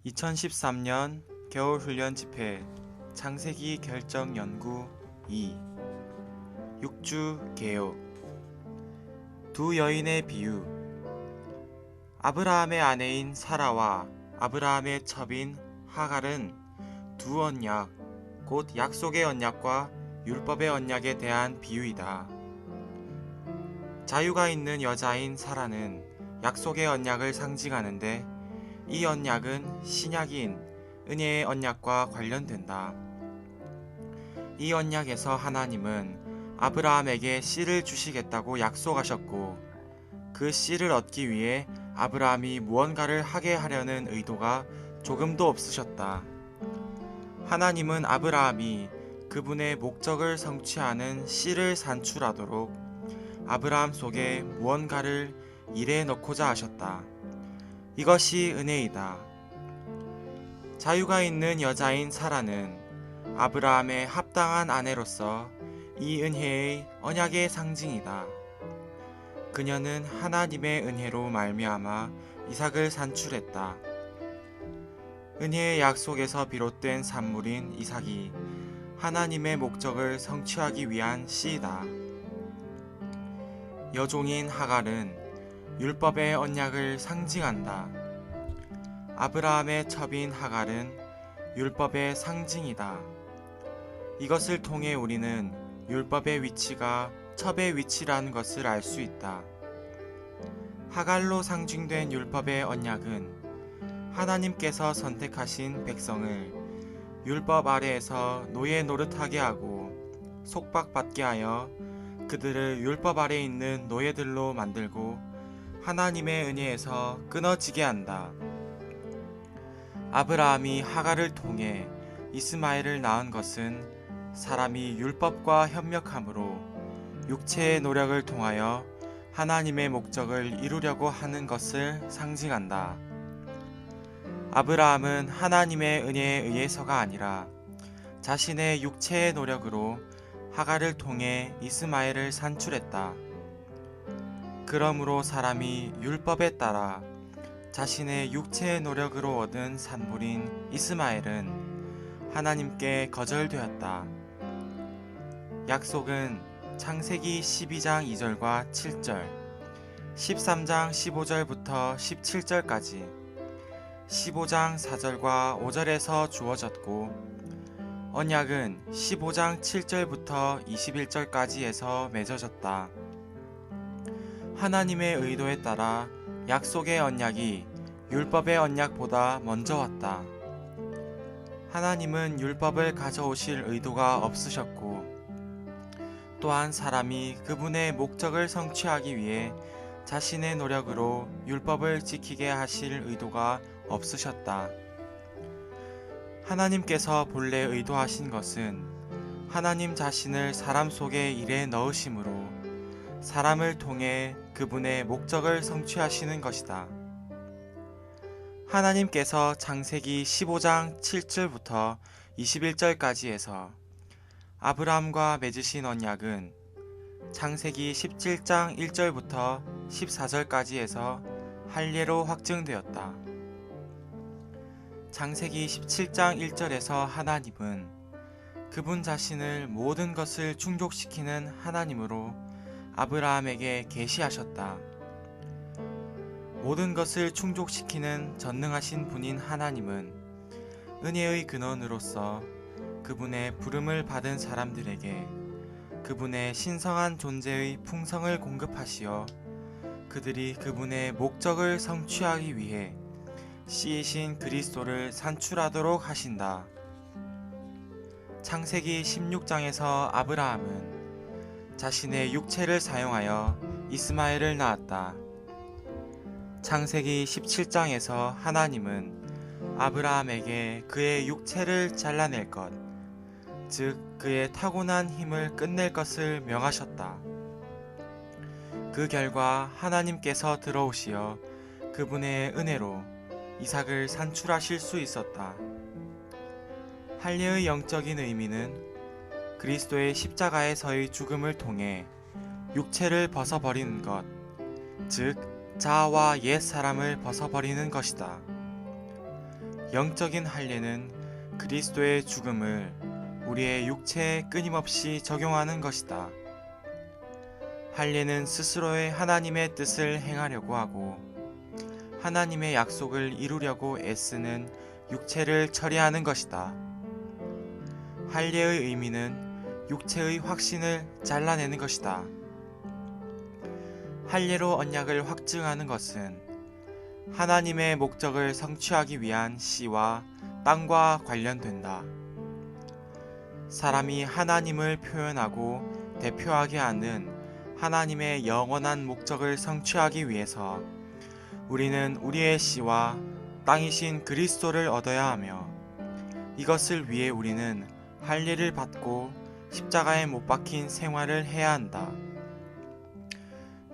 2013년 겨울훈련 집회 창세기 결정 연구 2 육주 개요 두 여인의 비유 아브라함의 아내인 사라와 아브라함의 첩인 하갈은 두 언약, 곧 약속의 언약과 율법의 언약에 대한 비유이다. 자유가 있는 여자인 사라는 약속의 언약을 상징하는데 이 언약은 신약인 은혜의 언약과 관련된다. 이 언약에서 하나님은 아브라함에게 씨를 주시겠다고 약속하셨고 그 씨를 얻기 위해 아브라함이 무언가를 하게 하려는 의도가 조금도 없으셨다. 하나님은 아브라함이 그분의 목적을 성취하는 씨를 산출하도록 아브라함 속에 무언가를 일해 넣고자 하셨다. 이것이 은혜이다. 자유가 있는 여자인 사라는 아브라함의 합당한 아내로서 이 은혜의 언약의 상징이다. 그녀는 하나님의 은혜로 말미암아 이삭을 산출했다. 은혜의 약속에서 비롯된 산물인 이삭이 하나님의 목적을 성취하기 위한 씨이다. 여종인 하갈은 율법의 언약을 상징한다. 아브라함의 첩인 하갈은 율법의 상징이다. 이것을 통해 우리는 율법의 위치가 첩의 위치라는 것을 알 수 있다. 하갈로 상징된 율법의 언약은 하나님께서 선택하신 백성을 율법 아래에서 노예 노릇하게 하고 속박받게 하여 그들을 율법 아래 있는 노예들로 만들고 하나님의 은혜에서 끊어지게 한다. 아브라함이 하갈을 통해 이스마엘을 낳은 것은 사람이 율법과 협력함으로 육체의 노력을 통하여 하나님의 목적을 이루려고 하는 것을 상징한다. 아브라함은 하나님의 은혜에 의해서가 아니라 자신의 육체의 노력으로 하갈을 통해 이스마엘을 산출했다. 그러므로 사람이 율법에 따라 자신의 육체의 노력으로 얻은 산물인 이스마엘은 하나님께 거절되었다. 약속은 창세기 12장 2절과 7절, 13장 15절부터 17절까지, 15장 4절과 5절에서 주어졌고 언약은 15장 7절부터 21절까지에서 맺어졌다. 하나님의 의도에 따라 약속의 언약이 율법의 언약보다 먼저 왔다. 하나님은 율법을 가져오실 의도가 없으셨고 또한 사람이 그분의 목적을 성취하기 위해 자신의 노력으로 율법을 지키게 하실 의도가 없으셨다. 하나님께서 본래 의도하신 것은 하나님 자신을 사람 속에 일에 넣으심으로 사람을 통해 그분의 목적을 성취하시는 것이다. 하나님께서 창세기 15장 7절부터 21절까지에서 아브라함과 맺으신 언약은 창세기 17장 1절부터 14절까지에서 할례로 확증되었다. 창세기 17장 1절에서 하나님은 그분 자신을 모든 것을 충족시키는 하나님으로 아브라함에게 계시하셨다. 모든 것을 충족시키는 전능하신 분인 하나님은 은혜의 근원으로서 그분의 부름을 받은 사람들에게 그분의 신성한 존재의 풍성을 공급하시어 그들이 그분의 목적을 성취하기 위해 씨이신 그리스도를 산출하도록 하신다. 창세기 16장에서 아브라함은 자신의 육체를 사용하여 이스마엘을 낳았다. 창세기 17장에서 하나님은 아브라함에게 그의 육체를 잘라낼 것, 즉 그의 타고난 힘을 끝낼 것을 명하셨다. 그 결과 하나님께서 들어오시어 그분의 은혜로 이삭을 산출하실 수 있었다. 할례의 영적인 의미는 그리스도의 십자가에서의 죽음을 통해 육체를 벗어버리는 것, 즉 자아와 옛 사람을 벗어버리는 것이다. 영적인 할례는 그리스도의 죽음을 우리의 육체에 끊임없이 적용하는 것이다. 할례는 스스로의 하나님의 뜻을 행하려고 하고 하나님의 약속을 이루려고 애쓰는 육체를 처리하는 것이다. 할례의 의미는 육체의 확신을 잘라내는 것이다. 할례로 언약을 확증하는 것은 하나님의 목적을 성취하기 위한 씨와 땅과 관련된다. 사람이 하나님을 표현하고 대표하게 하는 하나님의 영원한 목적을 성취하기 위해서 우리는 우리의 씨와 땅이신 그리스도를 얻어야 하며 이것을 위해 우리는 할례를 받고 십자가에 못 박힌 생활을 해야 한다.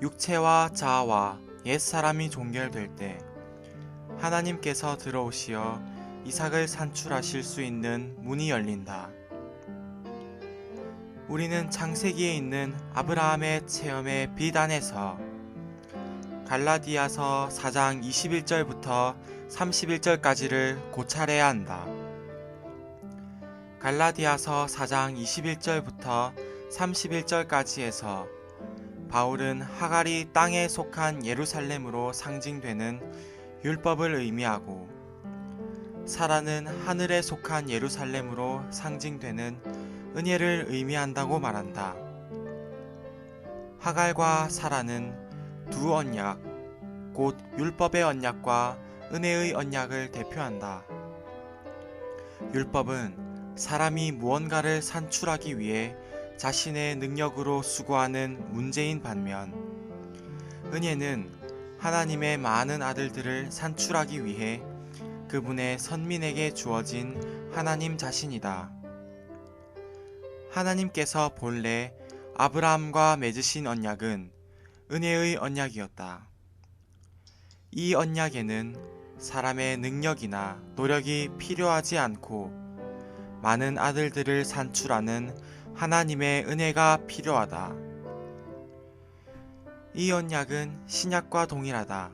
육체와 자아와 옛사람이 종결될 때 하나님께서 들어오시어 이삭을 산출하실 수 있는 문이 열린다. 우리는 창세기에 있는 아브라함의 체험의 빛 안에서 갈라디아서 4장 21절부터 31절까지를 고찰해야 한다. 갈라디아서 4장 21절부터 31절까지에서 바울은 하갈이 땅에 속한 예루살렘으로 상징되는 율법을 의미하고 사라는 하늘에 속한 예루살렘으로 상징되는 은혜를 의미한다고 말한다. 하갈과 사라는 두 언약, 곧 율법의 언약과 은혜의 언약을 대표한다. 율법은 사람이 무언가를 산출하기 위해 자신의 능력으로 수고하는 문제인 반면 은혜는 하나님의 많은 아들들을 산출하기 위해 그분의 선민에게 주어진 하나님 자신이다. 하나님께서 본래 아브라함과 맺으신 언약은 은혜의 언약이었다. 이 언약에는 사람의 능력이나 노력이 필요하지 않고 많은 아들들을 산출하는 하나님의 은혜가 필요하다. 이 언약은 신약과 동일하다.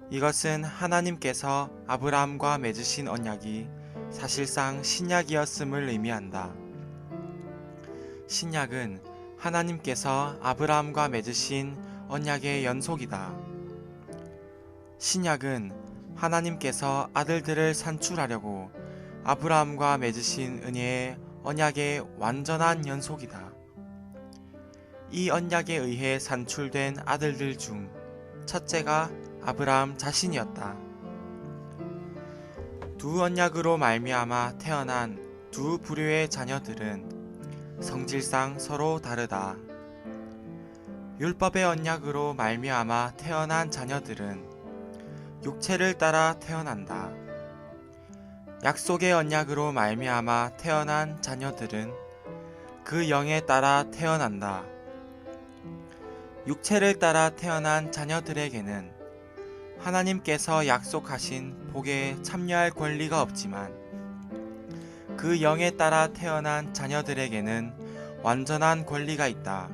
이것은 하나님께서 아브라함과 맺으신 언약이 사실상 신약이었음을 의미한다. 신약은 하나님께서 아브라함과 맺으신 언약의 연속이다. 신약은 하나님께서 아들들을 산출하려고 아브라함과 맺으신 은혜의 언약의 완전한 연속이다. 이 언약에 의해 산출된 아들들 중 첫째가 아브라함 자신이었다. 두 언약으로 말미암아 태어난 두 부류의 자녀들은 성질상 서로 다르다. 율법의 언약으로 말미암아 태어난 자녀들은 육체를 따라 태어난다. 약속의 언약으로 말미암아 태어난 자녀들은 그 영에 따라 태어난다. 육체를 따라 태어난 자녀들에게는 하나님께서 약속하신 복에 참여할 권리가 없지만 그 영에 따라 태어난 자녀들에게는 완전한 권리가 있다.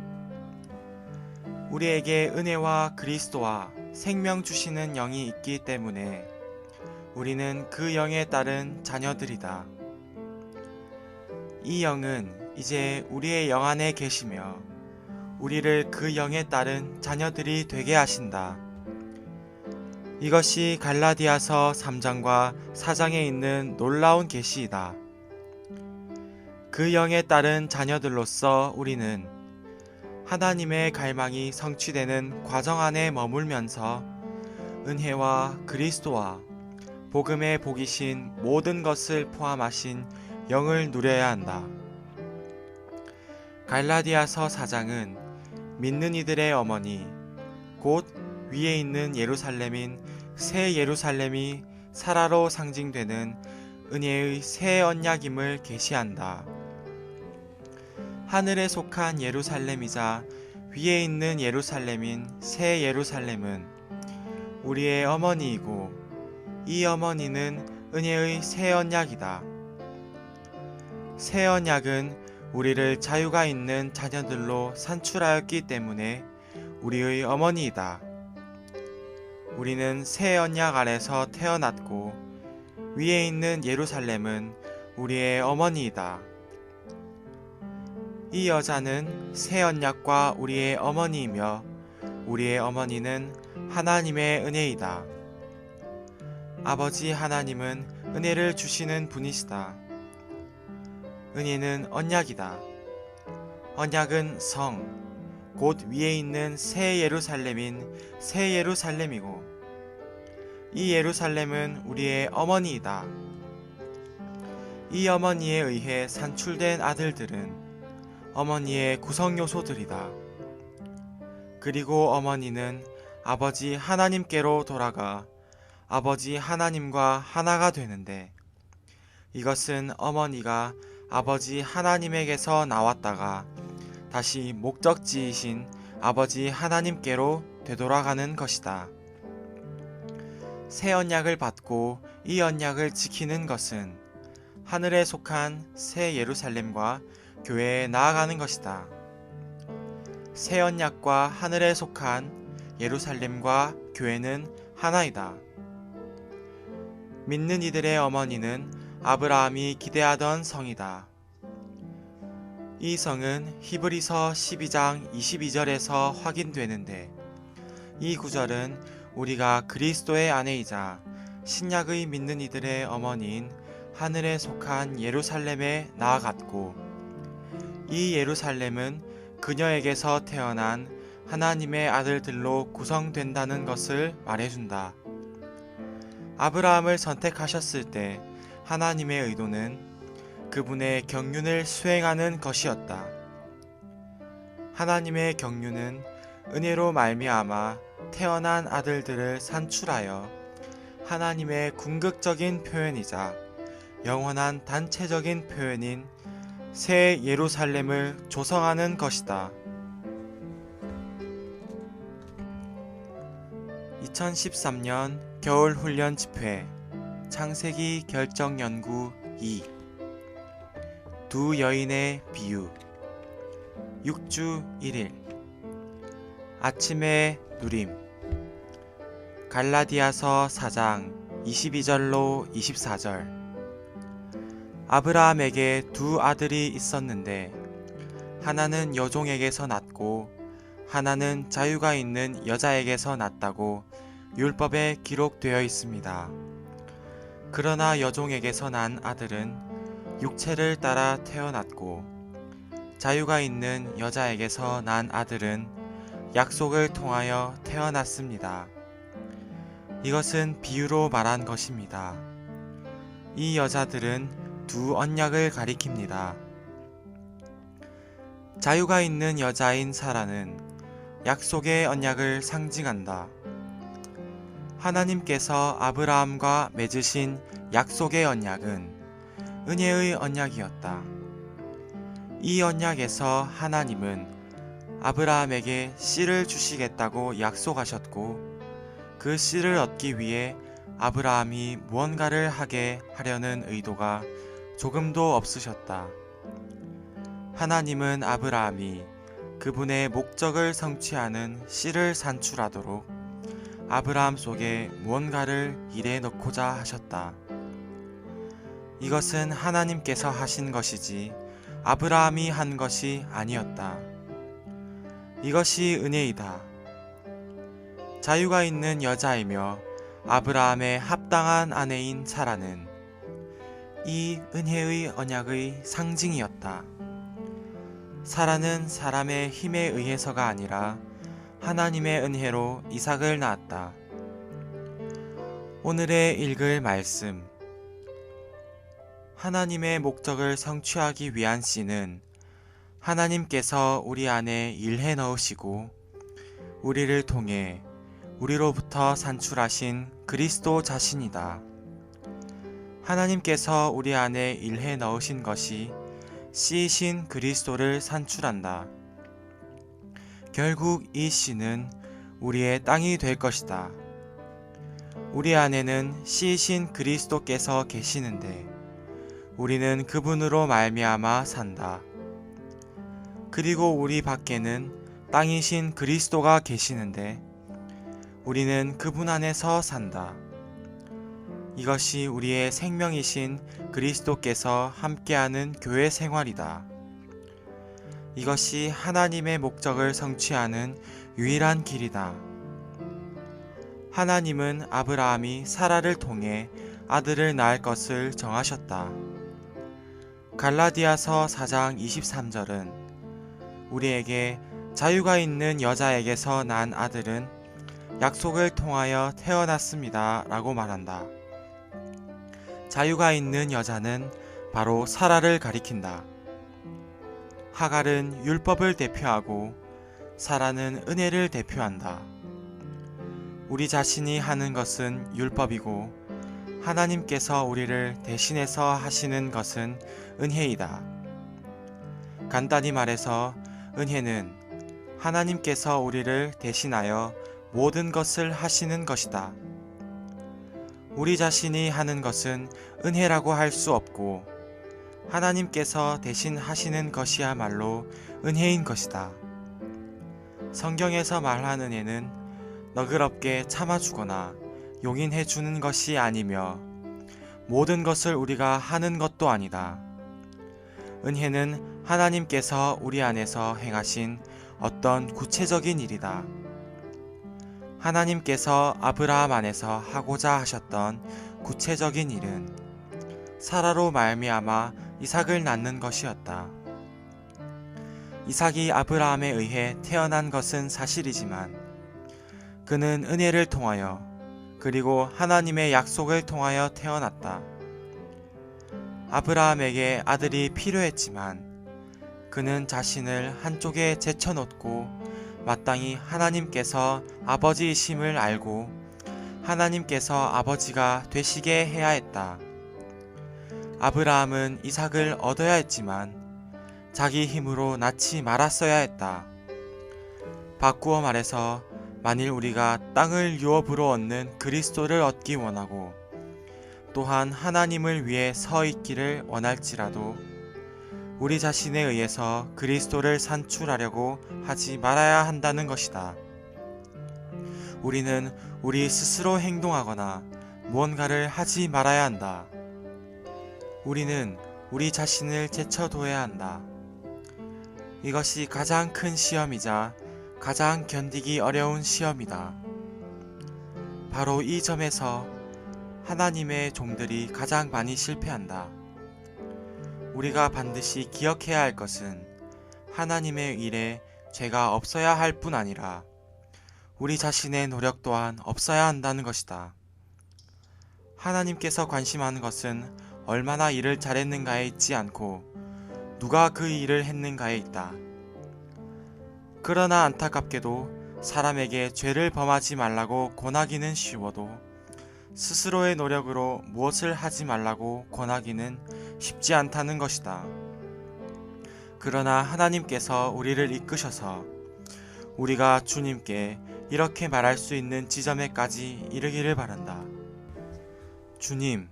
우리에게 은혜와 그리스도와 생명 주시는 영이 있기 때문에 우리는 그 영에 따른 자녀들이다. 이 영은 이제 우리의 영 안에 계시며 우리를 그 영에 따른 자녀들이 되게 하신다. 이것이 갈라디아서 3장과 4장에 있는 놀라운 계시이다. 그 영에 따른 자녀들로서 우리는 하나님의 갈망이 성취되는 과정 안에 머물면서 은혜와 그리스도와 복음의 복이신 모든 것을 포함하신 영을 누려야 한다. 갈라디아서 4장은 믿는 이들의 어머니, 곧 위에 있는 예루살렘인 새 예루살렘이 사라로 상징되는 은혜의 새 언약임을 계시한다. 하늘에 속한 예루살렘이자 위에 있는 예루살렘인 새 예루살렘은 우리의 어머니이고 이 어머니는 은혜의 새 언약이다. 새 언약은 우리를 자유가 있는 자녀들로 산출하였기 때문에 우리의 어머니이다. 우리는 새 언약 아래서 태어났고 위에 있는 예루살렘은 우리의 어머니이다. 이 여자는 새 언약과 우리의 어머니이며 우리의 어머니는 하나님의 은혜이다. 아버지 하나님은 은혜를 주시는 분이시다. 은혜는 언약이다. 언약은 성, 곧 위에 있는 새 예루살렘인 새 예루살렘이고 이 예루살렘은 우리의 어머니이다. 이 어머니에 의해 산출된 아들들은 어머니의 구성 요소들이다. 그리고 어머니는 아버지 하나님께로 돌아가 아버지 하나님과 하나가 되는데 이것은 어머니가 아버지 하나님에게서 나왔다가 다시 목적지이신 아버지 하나님께로 되돌아가는 것이다. 새 언약을 받고 이 언약을 지키는 것은 하늘에 속한 새 예루살렘과 교회에 나아가는 것이다. 새 언약과 하늘에 속한 예루살렘과 교회는 하나이다. 믿는 이들의 어머니는 아브라함이 기대하던 성이다. 이 성은 히브리서 12장 22절에서 확인되는데 이 구절은 우리가 그리스도의 아내이자 신약의 믿는 이들의 어머니인 하늘에 속한 예루살렘에 나아갔고 이 예루살렘은 그녀에게서 태어난 하나님의 아들들로 구성된다는 것을 말해준다. 아브라함을 선택하셨을 때 하나님의 의도는 그분의 경륜을 수행하는 것이었다. 하나님의 경륜은 은혜로 말미암아 태어난 아들들을 산출하여 하나님의 궁극적인 표현이자 영원한 단체적인 표현인 새 예루살렘을 조성하는 것이다. 2013년 겨울훈련 집회 창세기 결정연구 2 두 여인의 비유 6주 1일 아침의 누림 갈라디아서 4장 22절로 24절 아브라함에게 두 아들이 있었는데 하나는 여종에게서 났고 하나는 자유가 있는 여자에게서 났다고 율법에 기록되어 있습니다. 그러나 여종에게서 난 아들은 육체를 따라 태어났고 자유가 있는 여자에게서 난 아들은 약속을 통하여 태어났습니다. 이것은 비유로 말한 것입니다. 이 여자들은 두 언약을 가리킵니다. 자유가 있는 여자인 사라는 약속의 언약을 상징한다. 하나님께서 아브라함과 맺으신 약속의 언약은 은혜의 언약이었다. 이 언약에서 하나님은 아브라함에게 씨를 주시겠다고 약속하셨고 그 씨를 얻기 위해 아브라함이 무언가를 하게 하려는 의도가 조금도 없으셨다. 하나님은 아브라함이 그분의 목적을 성취하는 씨를 산출하도록 아브라함 속에 무언가를 일에 넣고자 하셨다. 이것은 하나님께서 하신 것이지 아브라함이 한 것이 아니었다. 이것이 은혜이다. 자유가 있는 여자이며 아브라함의 합당한 아내인 사라는 이 은혜의 언약의 상징이었다. 사라는 사람의 힘에 의해서가 아니라 하나님의 은혜로 이삭을 낳았다. 오늘의 읽을 말씀 하나님의 목적을 성취하기 위한 씨는 하나님께서 우리 안에 일해 넣으시고 우리를 통해 우리로부터 산출하신 그리스도 자신이다. 하나님께서 우리 안에 일해 넣으신 것이 씨이신 그리스도를 산출한다. 결국 이 씨는 우리의 땅이 될 것이다. 우리 안에는 씨이신 그리스도께서 계시는데 우리는 그분으로 말미암아 산다. 그리고 우리 밖에는 땅이신 그리스도가 계시는데 우리는 그분 안에서 산다. 이것이 우리의 생명이신 그리스도께서 함께하는 교회 생활이다. 이것이 하나님의 목적을 성취하는 유일한 길이다. 하나님은 아브라함이 사라를 통해 아들을 낳을 것을 정하셨다. 갈라디아서 4장 23절은 우리에게 자유가 있는 여자에게서 난 아들은 약속을 통하여 태어났습니다 라고 말한다. 자유가 있는 여자는 바로 사라를 가리킨다. 하갈은 율법을 대표하고 사라는 은혜를 대표한다. 우리 자신이 하는 것은 율법이고 하나님께서 우리를 대신해서 하시는 것은 은혜이다. 간단히 말해서 은혜는 하나님께서 우리를 대신하여 모든 것을 하시는 것이다. 우리 자신이 하는 것은 은혜라고 할 수 없고 하나님께서 대신 하시는 것이야말로 은혜인 것이다. 성경에서 말하는 은혜는 너그럽게 참아주거나 용인해주는 것이 아니며 모든 것을 우리가 하는 것도 아니다. 은혜는 하나님께서 우리 안에서 행하신 어떤 구체적인 일이다. 하나님께서 아브라함 안에서 하고자 하셨던 구체적인 일은 사라로 말미암아 이삭을 낳는 것이었다. 이삭이 아브라함에 의해 태어난 것은 사실이지만 그는 은혜를 통하여 그리고 하나님의 약속을 통하여 태어났다. 아브라함에게 아들이 필요했지만 그는 자신을 한쪽에 제쳐놓고 마땅히 하나님께서 아버지이심을 알고 하나님께서 아버지가 되시게 해야 했다. 아브라함은 이삭을 얻어야 했지만 자기 힘으로 낳지 말았어야 했다. 바꾸어 말해서 만일 우리가 땅을 유업으로 얻는 그리스도를 얻기 원하고 또한 하나님을 위해 서 있기를 원할지라도 우리 자신에 의해서 그리스도를 산출하려고 하지 말아야 한다는 것이다. 우리는 우리 스스로 행동하거나 무언가를 하지 말아야 한다. 우리는 우리 자신을 제쳐둬야 한다. 이것이 가장 큰 시험이자 가장 견디기 어려운 시험이다. 바로 이 점에서 하나님의 종들이 가장 많이 실패한다. 우리가 반드시 기억해야 할 것은 하나님의 일에 죄가 없어야 할 뿐 아니라 우리 자신의 노력 또한 없어야 한다는 것이다. 하나님께서 관심하는 것은 얼마나 일을 잘했는가에 있지 않고 누가 그 일을 했는가에 있다. 그러나 안타깝게도 사람에게 죄를 범하지 말라고 권하기는 쉬워도 스스로의 노력으로 무엇을 하지 말라고 권하기는 쉽지 않다는 것이다. 그러나 하나님께서 우리를 이끄셔서 우리가 주님께 이렇게 말할 수 있는 지점에까지 이르기를 바란다. 주님,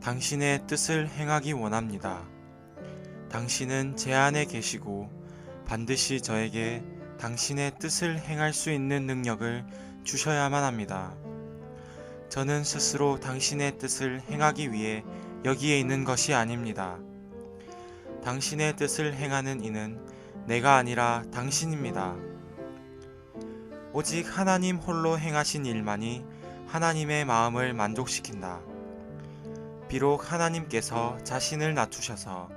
당신의 뜻을 행하기 원합니다. 당신은 제 안에 계시고 반드시 저에게 당신의 뜻을 행할 수 있는 능력을 주셔야만 합니다. 저는 스스로 당신의 뜻을 행하기 위해 여기에 있는 것이 아닙니다. 당신의 뜻을 행하는 이는 내가 아니라 당신입니다. 오직 하나님 홀로 행하신 일만이 하나님의 마음을 만족시킨다. 비록 하나님께서 자신을 낮추셔서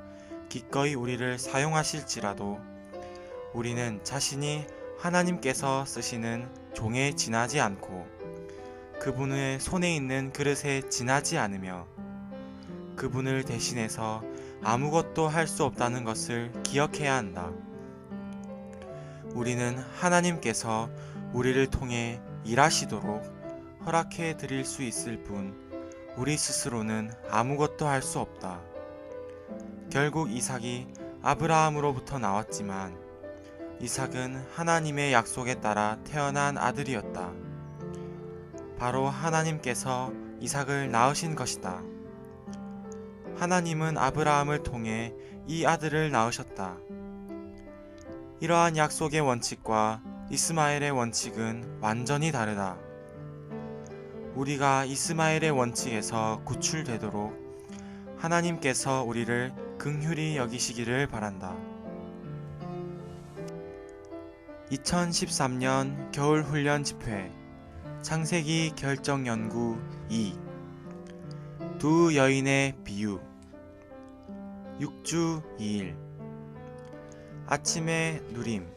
기꺼이 우리를 사용하실지라도 우리는 자신이 하나님께서 쓰시는 종에 지나지 않고 그분의 손에 있는 그릇에 지나지 않으며 그분을 대신해서 아무것도 할 수 없다는 것을 기억해야 한다. 우리는 하나님께서 우리를 통해 일하시도록 허락해 드릴 수 있을 뿐 우리 스스로는 아무것도 할 수 없다. 결국 이삭이 아브라함으로부터 나왔지만 이삭은 하나님의 약속에 따라 태어난 아들이었다. 바로 하나님께서 이삭을 낳으신 것이다. 하나님은 아브라함을 통해 이 아들을 낳으셨다. 이러한 약속의 원칙과 이스마엘의 원칙은 완전히 다르다. 우리가 이스마엘의 원칙에서 구출되도록 하나님께서 우리를 긍휼히 여기시기를 바란다. 2013년 겨울훈련 집회 창세기 결정연구 2 두 여인의 비유 6주 2일 아침의 누림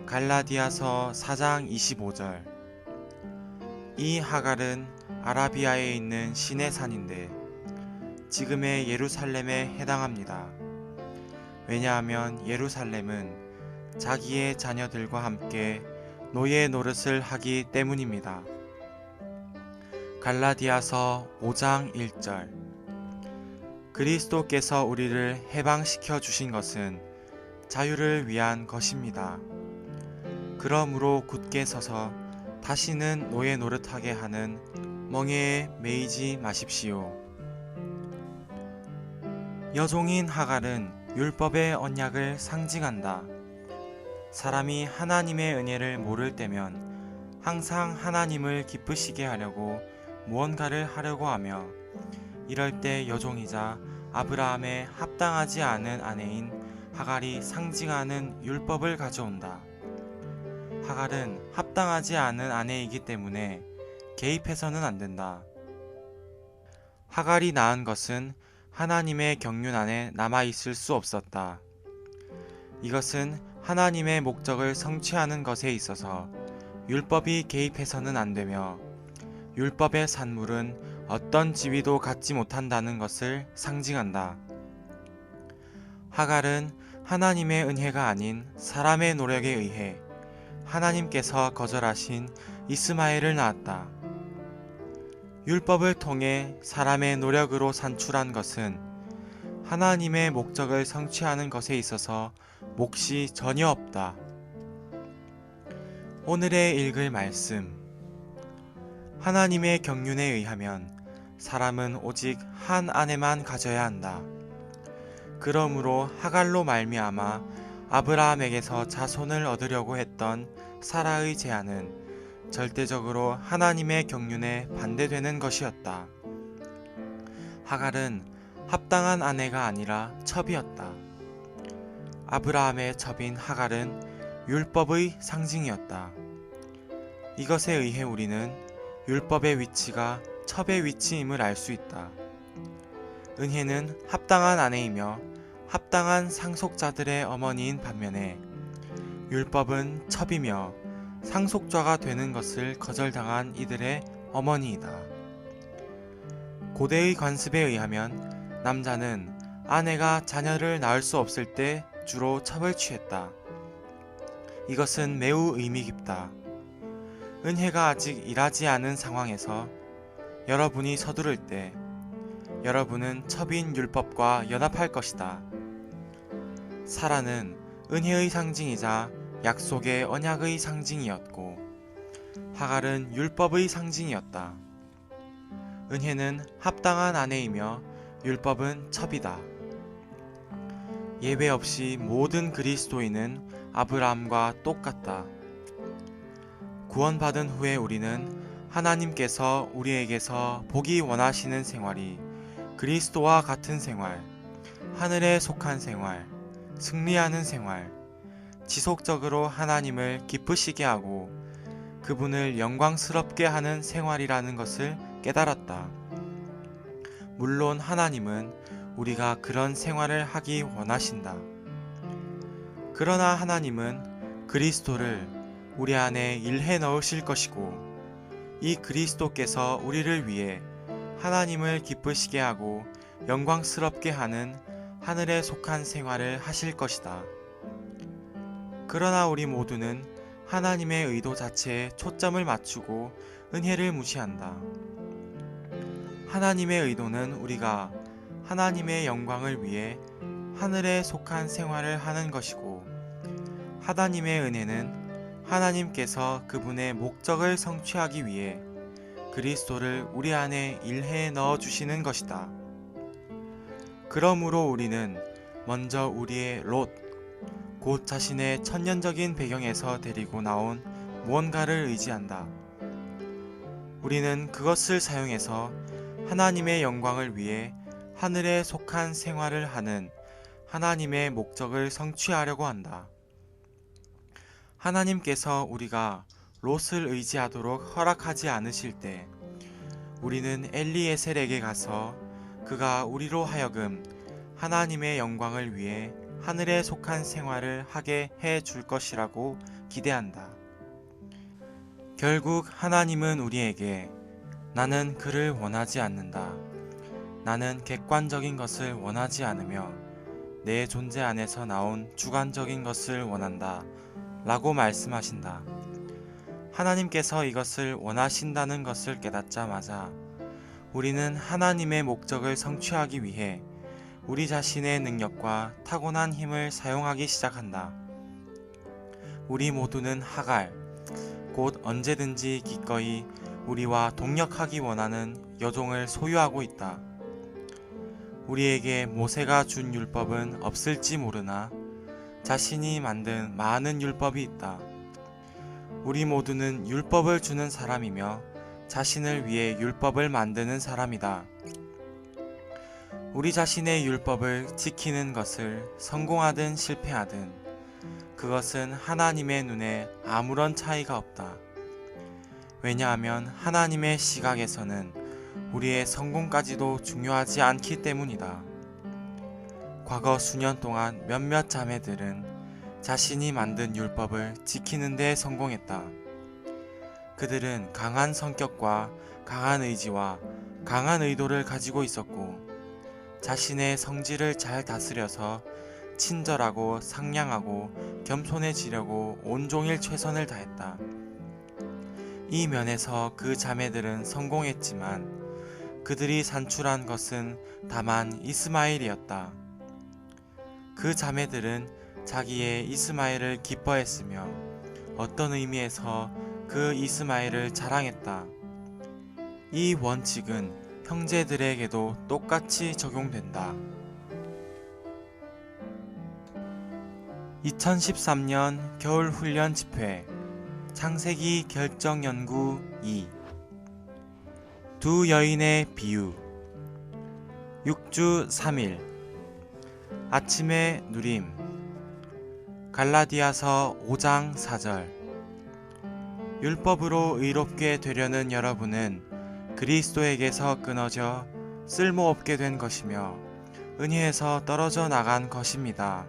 갈라디아서 4장 25절 이 하갈은 아라비아에 있는 신의 산인데 지금의 예루살렘에 해당합니다. 왜냐하면 예루살렘은 자기의 자녀들과 함께 노예 노릇을 하기 때문입니다. 갈라디아서 5장 1절 그리스도께서 우리를 해방시켜 주신 것은 자유를 위한 것입니다. 그러므로 굳게 서서 다시는 노예 노릇하게 하는 멍에에 매이지 마십시오. 여종인 하갈은 율법의 언약을 상징한다. 사람이 하나님의 은혜를 모를 때면 항상 하나님을 기쁘시게 하려고 무언가를 하려고 하며 이럴 때 여종이자 아브라함에 합당하지 않은 아내인 하갈이 상징하는 율법을 가져온다. 하갈은 합당하지 않은 아내이기 때문에 개입해서는 안 된다. 하갈이 낳은 것은 하나님의 경륜 안에 남아있을 수 없었다. 이것은 하나님의 목적을 성취하는 것에 있어서 율법이 개입해서는 안 되며 율법의 산물은 어떤 지위도 갖지 못한다는 것을 상징한다. 하갈은 하나님의 은혜가 아닌 사람의 노력에 의해 하나님께서 거절하신 이스마엘을 낳았다. 율법을 통해 사람의 노력으로 산출한 것은 하나님의 목적을 성취하는 것에 있어서 몫이 전혀 없다. 오늘의 읽을 말씀 하나님의 경륜에 의하면 사람은 오직 한 아내만 가져야 한다. 그러므로 하갈로 말미암아 아브라함에게서 자손을 얻으려고 했던 사라의 제안은 절대적으로 하나님의 경륜에 반대되는 것이었다. 하갈은 합당한 아내가 아니라 첩이었다. 아브라함의 첩인 하갈은 율법의 상징이었다. 이것에 의해 우리는 율법의 위치가 첩의 위치임을 알 수 있다. 은혜는 합당한 아내이며 합당한 상속자들의 어머니인 반면에 율법은 첩이며 상속자가 되는 것을 거절당한 이들의 어머니이다. 고대의 관습에 의하면 남자는 아내가 자녀를 낳을 수 없을 때 주로 첩을 취했다. 이것은 매우 의미 깊다. 은혜가 아직 일하지 않은 상황에서 여러분이 서두를 때 여러분은 첩인 율법과 연합할 것이다. 사라는 은혜의 상징이자 약속의 언약의 상징이었고 하갈은 율법의 상징이었다. 은혜는 합당한 아내이며 율법은 첩이다. 예외 없이 모든 그리스도인은 아브라함과 똑같다. 구원받은 후에 우리는 하나님께서 우리에게서 보기 원하시는 생활이 그리스도와 같은 생활, 하늘에 속한 생활, 승리하는 생활, 지속적으로 하나님을 기쁘시게 하고 그분을 영광스럽게 하는 생활이라는 것을 깨달았다. 물론 하나님은 우리가 그런 생활을 하기 원하신다. 그러나 하나님은 그리스도를 우리 안에 일해 넣으실 것이고 이 그리스도께서 우리를 위해 하나님을 기쁘시게 하고 영광스럽게 하는 하늘에 속한 생활을 하실 것이다. 그러나 우리 모두는 하나님의 의도 자체에 초점을 맞추고 은혜를 무시한다. 하나님의 의도는 우리가 하나님의 영광을 위해 하늘에 속한 생활을 하는 것이고 하나님의 은혜는 하나님께서 그분의 목적을 성취하기 위해 그리스도를 우리 안에 일해 넣어주시는 것이다. 그러므로 우리는 먼저 우리의 롯, 곧 자신의 천년적인 배경에서 데리고 나온 무언가를 의지한다. 우리는 그것을 사용해서 하나님의 영광을 위해 하늘에 속한 생활을 하는 하나님의 목적을 성취하려고 한다. 하나님께서 우리가 롯을 의지하도록 허락하지 않으실 때 우리는 엘리에셀에게 가서 그가 우리로 하여금 하나님의 영광을 위해 하늘에 속한 생활을 하게 해 줄 것이라고 기대한다. 결국 하나님은 우리에게 나는 그를 원하지 않는다. 나는 객관적인 것을 원하지 않으며 내 존재 안에서 나온 주관적인 것을 원한다. 라고 말씀하신다. 하나님께서 이것을 원하신다는 것을 깨닫자마자 우리는 하나님의 목적을 성취하기 위해 우리 자신의 능력과 타고난 힘을 사용하기 시작한다. 우리 모두는 하갈, 곧 언제든지 기꺼이 우리와 동역하기 원하는 여종을 소유하고 있다. 우리에게 모세가 준 율법은 없을지 모르나 자신이 만든 많은 율법이 있다. 우리 모두는 율법을 주는 사람이며 자신을 위해 율법을 만드는 사람이다. 우리 자신의 율법을 지키는 것을 성공하든 실패하든 그것은 하나님의 눈에 아무런 차이가 없다. 왜냐하면 하나님의 시각에서는 우리의 성공까지도 중요하지 않기 때문이다. 과거 수년 동안 몇몇 자매들은 자신이 만든 율법을 지키는 데 성공했다. 그들은 강한 성격과 강한 의지와 강한 의도를 가지고 있었고 자신의 성질을 잘 다스려서 친절하고 상냥하고 겸손해지려고 온종일 최선을 다했다. 이 면에서 그 자매들은 성공했지만 그들이 산출한 것은 다만 이스마엘이었다. 그 자매들은 자기의 이스마엘을 기뻐했으며 어떤 의미에서 그 이스마엘을 자랑했다. 이 원칙은 형제들에게도 똑같이 적용된다. 2013년 겨울훈련 집회 창세기 결정연구 2 두 여인의 비유 6주 3일 아침의 누림 갈라디아서 5장 4절 율법으로 의롭게 되려는 여러분은 그리스도에게서 끊어져 쓸모없게 된 것이며 은혜에서 떨어져 나간 것입니다.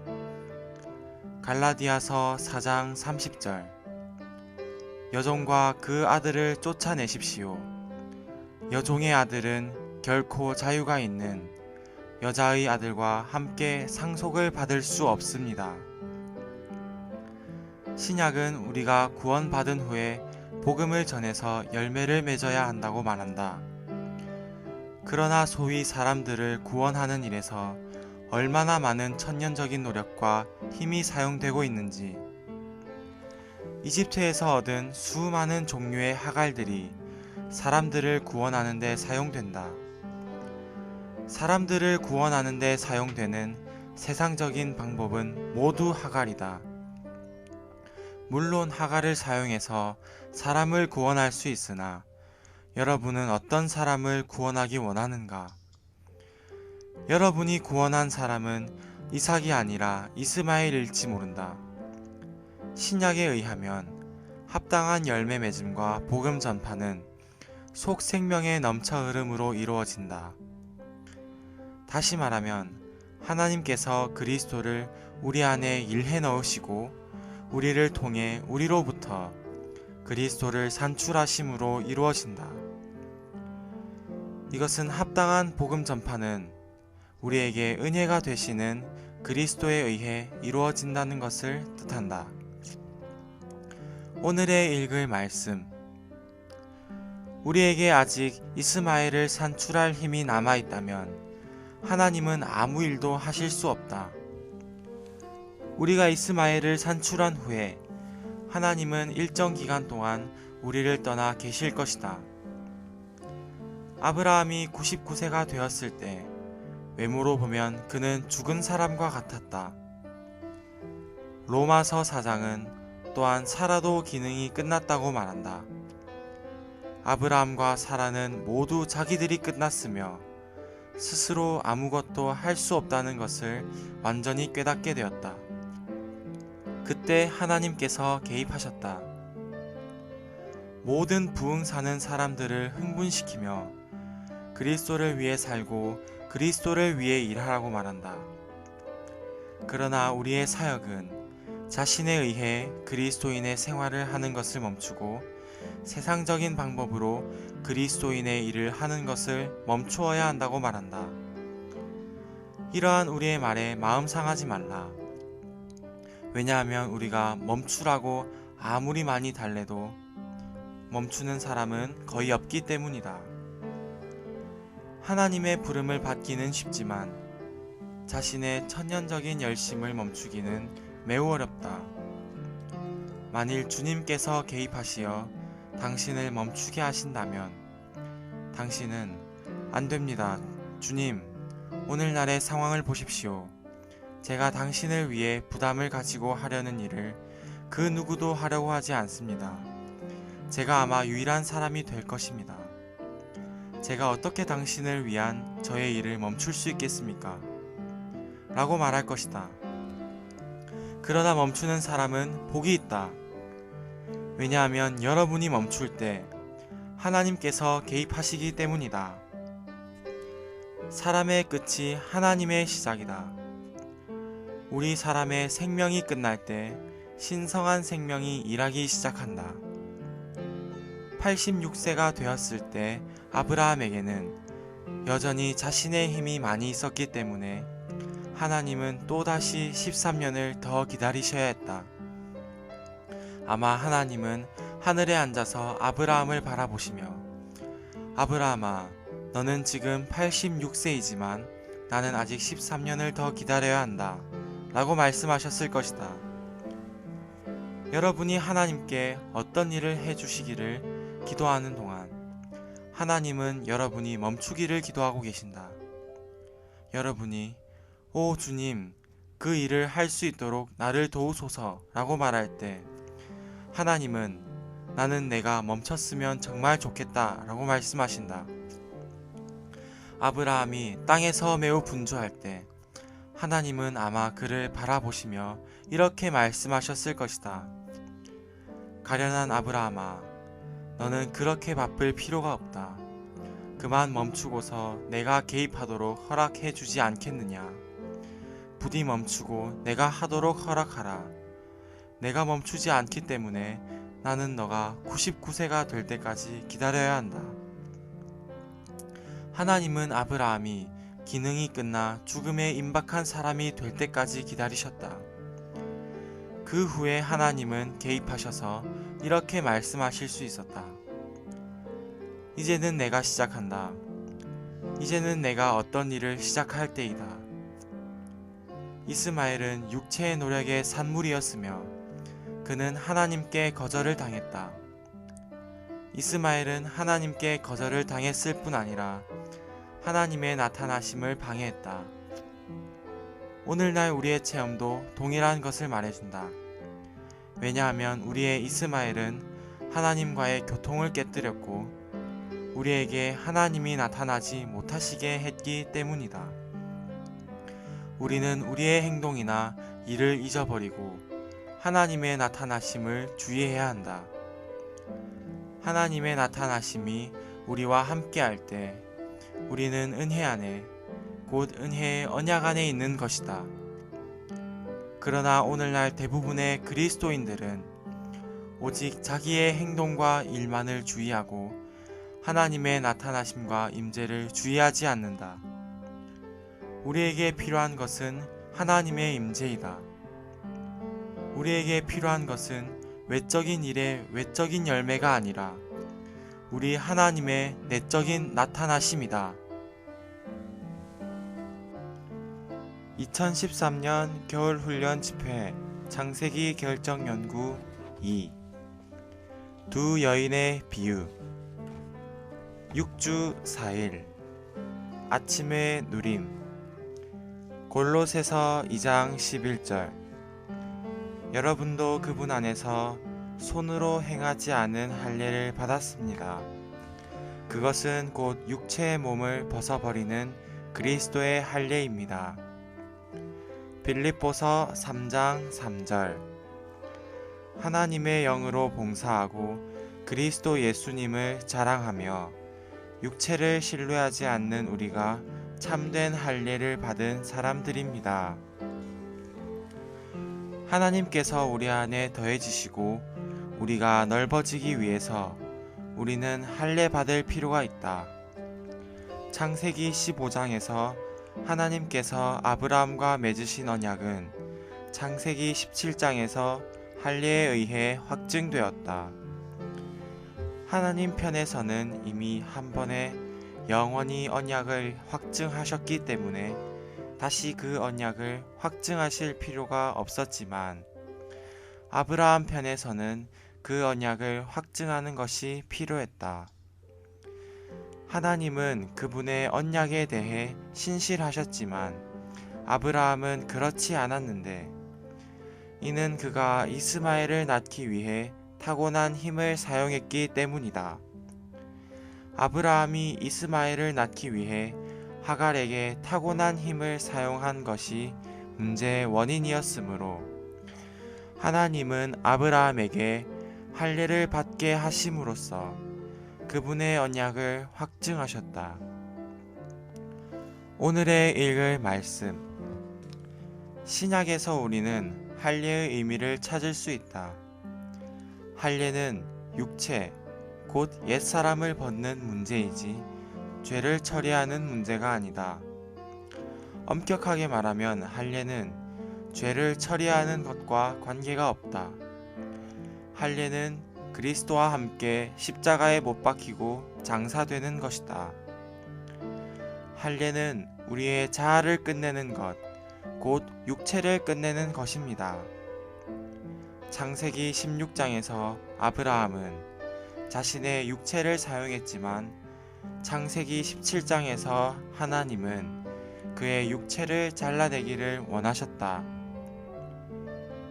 갈라디아서 4장 30절 여종과 그 아들을 쫓아내십시오. 여종의 아들은 결코 자유가 있는 여자의 아들과 함께 상속을 받을 수 없습니다. 신약은 우리가 구원받은 후에 복음을 전해서 열매를 맺어야 한다고 말한다. 그러나 소위 사람들을 구원하는 일에서 얼마나 많은 천년적인 노력과 힘이 사용되고 있는지 이집트에서 얻은 수많은 종류의 하갈들이 사람들을 구원하는 데 사용된다. 사람들을 하는 데 사용되는 세상적인 방법은 모두 하갈이다. 물론 하갈을 사용해서 사람을 구원할 수 있으나 여러분은 어떤 사람을 구원하기 원하는가? 여러분이 구원한 사람은 이삭이 아니라 이스마엘일지 모른다. 신약에 의하면 합당한 열매 맺음과 복음 전파는 속 생명의 넘쳐 흐름으로 이루어진다. 다시 말하면 하나님께서 그리스도를 우리 안에 일해 넣으시고 우리를 통해 우리로부터 그리스도를 산출하심으로 이루어진다. 이것은 합당한 복음 전파는 우리에게 은혜가 되시는 그리스도에 의해 이루어진다는 것을 뜻한다. 오늘의 읽을 말씀 우리에게 아직 이스마엘을 산출할 힘이 남아있다면 하나님은 아무 일도 하실 수 없다. 우리가 이스마엘을 산출한 후에 하나님은 일정 기간 동안 우리를 떠나 계실 것이다. 아브라함이 99세가 되었을 때 외모로 보면 그는 죽은 사람과 같았다. 로마서 4장은 또한 살아도 기능이 끝났다고 말한다. 아브라함과 사라는 모두 자기들이 끝났으며 스스로 아무것도 할 수 없다는 것을 완전히 깨닫게 되었다. 그때 하나님께서 개입하셨다. 모든 부흥 사는 사람들을 흥분시키며 그리스도를 위해 살고 그리스도를 위해 일하라고 말한다. 그러나 우리의 사역은 자신에 의해 그리스도인의 생활을 하는 것을 멈추고 세상적인 방법으로 그리스도인의 일을 하는 것을 멈추어야 한다고 말한다. 이러한 우리의 말에 마음 상하지 말라. 왜냐하면 우리가 멈추라고 아무리 많이 달래도 멈추는 사람은 거의 없기 때문이다. 하나님의 부름을 받기는 쉽지만 자신의 천년적인 열심을 멈추기는 매우 어렵다. 만일 주님께서 개입하시어 당신을 멈추게 하신다면 당신은 안 됩니다. 주님, 오늘날의 상황을 보십시오. 제가 당신을 위해 부담을 가지고 하려는 일을 그 누구도 하려고 하지 않습니다. 제가 아마 유일한 사람이 될 것입니다. 제가 어떻게 당신을 위한 저의 일을 멈출 수 있겠습니까? 라고 말할 것이다. 그러나 멈추는 사람은 복이 있다. 왜냐하면 여러분이 멈출 때 하나님께서 개입하시기 때문이다. 사람의 끝이 하나님의 시작이다. 우리 사람의 생명이 끝날 때 신성한 생명이 일하기 시작한다. 86세가 되었을 때 아브라함에게는 여전히 자신의 힘이 많이 있었기 때문에 하나님은 또다시 13년을 더 기다리셔야 했다. 아마 하나님은 하늘에 앉아서 아브라함을 바라보시며 아브라함아, 너는 지금 86세이지만 나는 아직 13년을 더 기다려야 한다 라고 말씀하셨을 것이다. 여러분이 하나님께 어떤 일을 해주시기를 기도하는 동안 하나님은 여러분이 멈추기를 기도하고 계신다. 여러분이 오 주님, 그 일을 할 수 있도록 나를 도우소서 라고 말할 때 하나님은 나는 내가 멈췄으면 정말 좋겠다 라고 말씀하신다. 아브라함이 땅에서 매우 분주할 때 하나님은 아마 그를 바라보시며 이렇게 말씀하셨을 것이다. 가련한 아브라함아, 너는 그렇게 바쁠 필요가 없다. 그만 멈추고서 내가 개입하도록 허락해 주지 않겠느냐. 부디 멈추고 내가 하도록 허락하라. 내가 멈추지 않기 때문에 나는 너가 99세가 될 때까지 기다려야 한다. 하나님은 아브라함이 기능이 끝나 죽음에 임박한 사람이 될 때까지 기다리셨다. 그 후에 하나님은 개입하셔서 이렇게 말씀하실 수 있었다. 이제는 내가 시작한다. 이제는 내가 어떤 일을 시작할 때이다. 이스마엘은 육체의 노력의 산물이었으며 그는 하나님께 거절을 당했다. 이스마엘은 하나님께 거절을 당했을 뿐 아니라 하나님의 나타나심을 방해했다. 오늘날 우리의 체험도 동일한 것을 말해준다. 왜냐하면 우리의 이스마엘은 하나님과의 교통을 깨뜨렸고 우리에게 하나님이 나타나지 못하시게 했기 때문이다. 우리는 우리의 행동이나 일을 잊어버리고 하나님의 나타나심을 주의해야 한다. 하나님의 나타나심이 우리와 함께할 때 우리는 은혜 안에, 곧 은혜의 언약 안에 있는 것이다. 그러나 오늘날 대부분의 그리스도인들은 오직 자기의 행동과 일만을 주의하고 하나님의 나타나심과 임재를 주의하지 않는다. 우리에게 필요한 것은 하나님의 임재이다. 우리에게 필요한 것은 외적인 일의 외적인 열매가 아니라 우리 하나님의 내적인 나타나심이다. 2013년 겨울훈련 집회 창세기 결정연구 2 두 여인의 비유 6주 4일 아침의 누림 골로새서 2장 11절 여러분도 그분 안에서 손으로 행하지 않은 할례를 받았습니다. 그것은 곧 육체의 몸을 벗어버리는 그리스도의 할례입니다. 빌립보서 3장 3절. 하나님의 영으로 봉사하고 그리스도 예수님을 자랑하며 육체를 신뢰하지 않는 우리가 참된 할례를 받은 사람들입니다. 하나님께서 우리 안에 더해지시고 우리가 넓어지기 위해서 우리는 할례 받을 필요가 있다. 창세기 15장에서 하나님께서 아브라함과 맺으신 언약은 창세기 17장에서 할례에 의해 확증되었다. 하나님 편에서는 이미 한 번에 영원히 언약을 확증하셨기 때문에 다시 그 언약을 확증하실 필요가 없었지만 아브라함 편에서는 그 언약을 확증하는 것이 필요했다. 하나님은 그분의 언약에 대해 신실하셨지만 아브라함은 그렇지 않았는데 이는 그가 이스마엘을 낳기 위해 타고난 힘을 사용했기 때문이다. 아브라함이 이스마엘을 낳기 위해 하갈에게 타고난 힘을 사용한 것이 문제의 원인이었으므로 하나님은 아브라함에게 할례를 받게 하심으로써 그분의 언약을 확증하셨다. 오늘의 읽을 말씀. 신약에서 우리는 할례의 의미를 찾을 수 있다. 할례는 육체, 곧 옛사람을 벗는 문제이지 죄를 처리하는 문제가 아니다. 엄격하게 말하면 할례는 죄를 처리하는 것과 관계가 없다. 할례는 그리스도와 함께 십자가에 못 박히고 장사되는 것이다. 할례는 우리의 자아를 끝내는 것, 곧 육체를 끝내는 것입니다. 창세기 16장에서 아브라함은 자신의 육체를 사용했지만 창세기 17장에서 하나님은 그의 육체를 잘라내기를 원하셨다.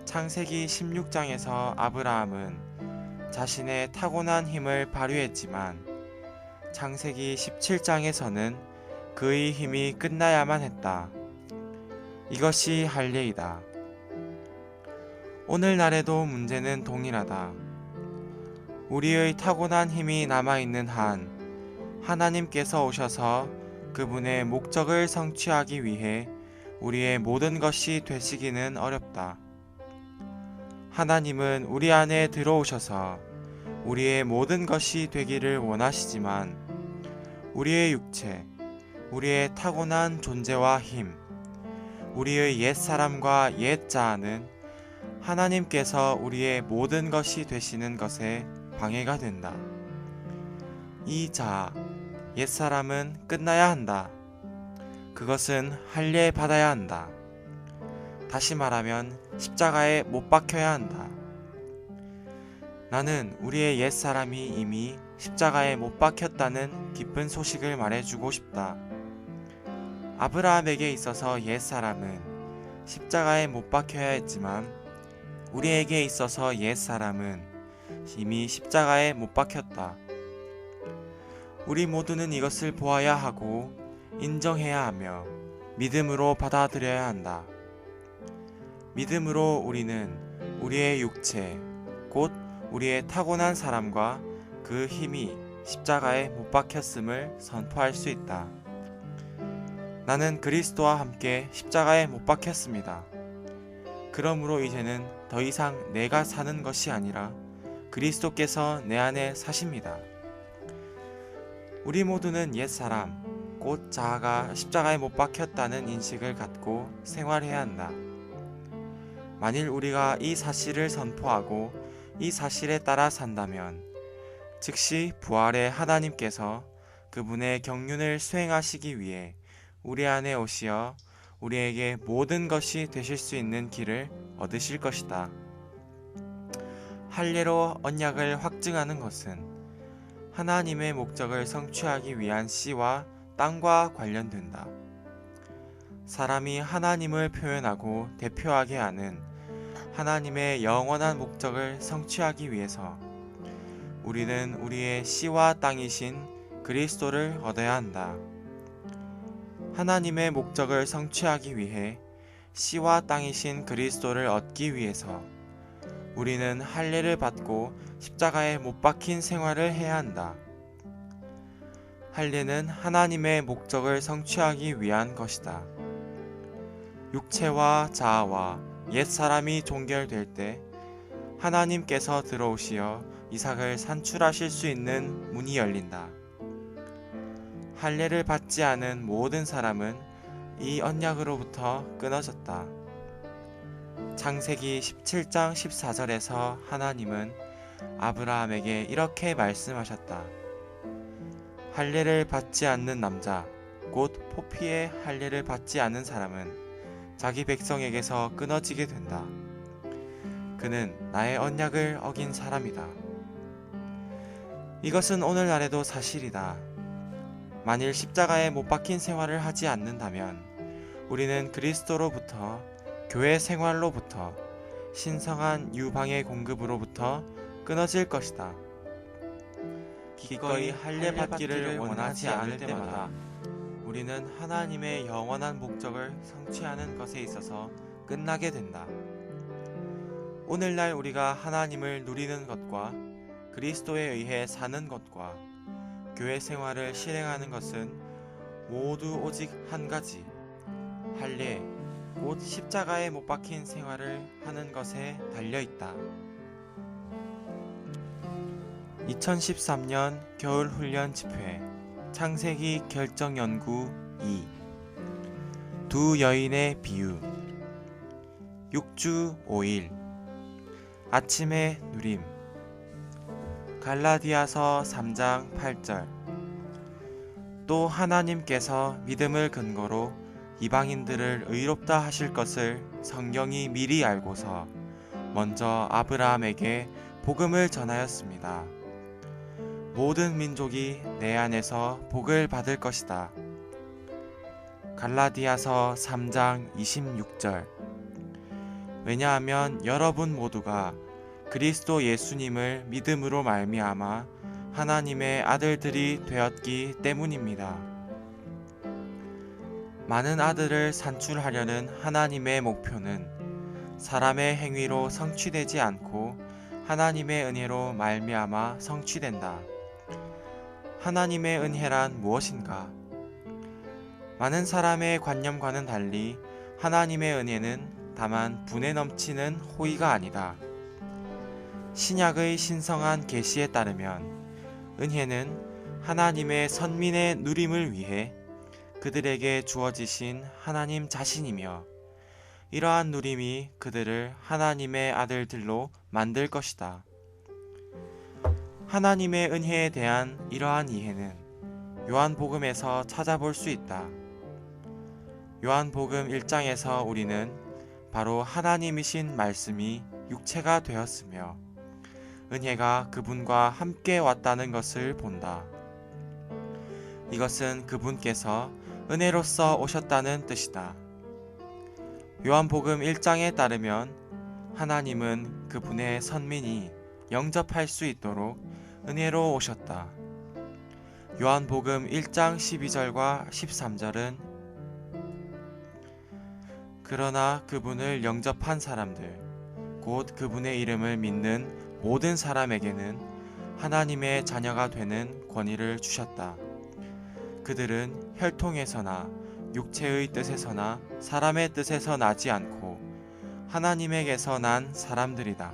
창세기 16장에서 아브라함은 자신의 타고난 힘을 발휘했지만 창세기 17장에서는 그의 힘이 끝나야만 했다. 이것이 할례이다. 오늘날에도 문제는 동일하다. 우리의 타고난 힘이 남아있는 한 하나님께서 오셔서 그분의 목적을 성취하기 위해 우리의 모든 것이 되시기는 어렵다. 하나님은 우리 안에 들어오셔서 우리의 모든 것이 되기를 원하시지만 우리의 육체, 우리의 타고난 존재와 힘, 우리의 옛사람과 옛자아는 하나님께서 우리의 모든 것이 되시는 것에 방해가 된다. 이 자아, 옛사람은 끝나야 한다. 그것은 할례 받아야 한다. 다시 말하면 십자가에 못 박혀야 한다. 나는 우리의 옛사람이 이미 십자가에 못 박혔다는 기쁜 소식을 말해주고 싶다. 아브라함에게 있어서 옛사람은 십자가에 못 박혀야 했지만 우리에게 있어서 옛사람은 이미 십자가에 못 박혔다. 우리 모두는 이것을 보아야 하고 인정해야 하며 믿음으로 받아들여야 한다. 믿음으로 우리는 우리의 육체, 곧 우리의 타고난 사람과 그 힘이 십자가에 못 박혔음을 선포할 수 있다. 나는 그리스도와 함께 십자가에 못 박혔습니다. 그러므로 이제는 더 이상 내가 사는 것이 아니라 그리스도께서 내 안에 사십니다. 우리 모두는 옛사람, 곧 자아가 십자가에 못 박혔다는 인식을 갖고 생활해야 한다. 만일 우리가 이 사실을 선포하고 이 사실에 따라 산다면 즉시 부활의 하나님께서 그분의 경륜을 수행하시기 위해 우리 안에 오시어 우리에게 모든 것이 되실 수 있는 길을 얻으실 것이다. 할례로 언약을 확증하는 것은 하나님의 목적을 성취하기 위한 씨와 땅과 관련된다. 사람이 하나님을 표현하고 대표하게 하는 하나님의 영원한 목적을 성취하기 위해서 우리는 우리의 씨와 땅이신 그리스도를 얻어야 한다. 하나님의 목적을 성취하기 위해 씨와 땅이신 그리스도를 얻기 위해서 우리는 할례를 받고 십자가에 못 박힌 생활을 해야 한다. 할례는 하나님의 목적을 성취하기 위한 것이다. 육체와 자아와 옛 사람이 종결될 때 하나님께서 들어오시어 이삭을 산출하실 수 있는 문이 열린다. 할례를 받지 않은 모든 사람은 이 언약으로부터 끊어졌다. 창세기 17장 14절에서 하나님은 아브라함에게 이렇게 말씀하셨다. 할례를 받지 않는 남자, 곧 포피의 할례를 받지 않는 사람은 자기 백성에게서 끊어지게 된다. 그는 나의 언약을 어긴 사람이다. 이것은 오늘날에도 사실이다. 만일 십자가에 못 박힌 생활을 하지 않는다면 우리는 그리스도로부터, 교회 생활로부터, 신성한 유방의 공급으로부터 끊어질 것이다. 기꺼이 할례 받기를 원하지 않을 때마다 우리는 하나님의 영원한 목적을 성취하는 것에 있어서 끝나게 된다. 오늘날 우리가 하나님을 누리는 것과 그리스도에 의해 사는 것과 교회 생활을 실행하는 것은 모두 오직 한 가지, 할례, 곧 십자가에 못 박힌 생활을 하는 것에 달려있다. 2013년 겨울훈련 집회 창세기 결정연구 2 두 여인의 비유 6주 5일 아침의 누림 갈라디아서 3장 8절 또 하나님께서 믿음을 근거로 이방인들을 의롭다 하실 것을 성경이 미리 알고서 먼저 아브라함에게 복음을 전하였습니다. 모든 민족이 내 안에서 복을 받을 것이다. 갈라디아서 3장 26절 왜냐하면 여러분 모두가 그리스도 예수님을 믿음으로 말미암아 하나님의 아들들이 되었기 때문입니다. 많은 아들을 산출하려는 하나님의 목표는 사람의 행위로 성취되지 않고 하나님의 은혜로 말미암아 성취된다. 하나님의 은혜란 무엇인가? 많은 사람의 관념과는 달리 하나님의 은혜는 다만 분에 넘치는 호의가 아니다. 신약의 신성한 계시에 따르면 은혜는 하나님의 선민의 누림을 위해 그들에게 주어지신 하나님 자신이며 이러한 누림이 그들을 하나님의 아들들로 만들 것이다. 하나님의 은혜에 대한 이러한 이해는 요한복음에서 찾아볼 수 있다. 요한복음 1장에서 우리는 바로 하나님이신 말씀이 육체가 되었으며 은혜가 그분과 함께 왔다는 것을 본다. 이것은 그분께서 은혜로서 오셨다는 뜻이다. 요한복음 1장에 따르면 하나님은 그분의 선민이 영접할 수 있도록 은혜로 오셨다. 요한복음 1장 12절과 13절은 그러나 그분을 영접한 사람들, 곧 그분의 이름을 믿는 모든 사람에게는 하나님의 자녀가 되는 권위를 주셨다. 그들은 혈통에서나 육체의 뜻에서나 사람의 뜻에서 나지 않고 하나님에게서 난 사람들이다.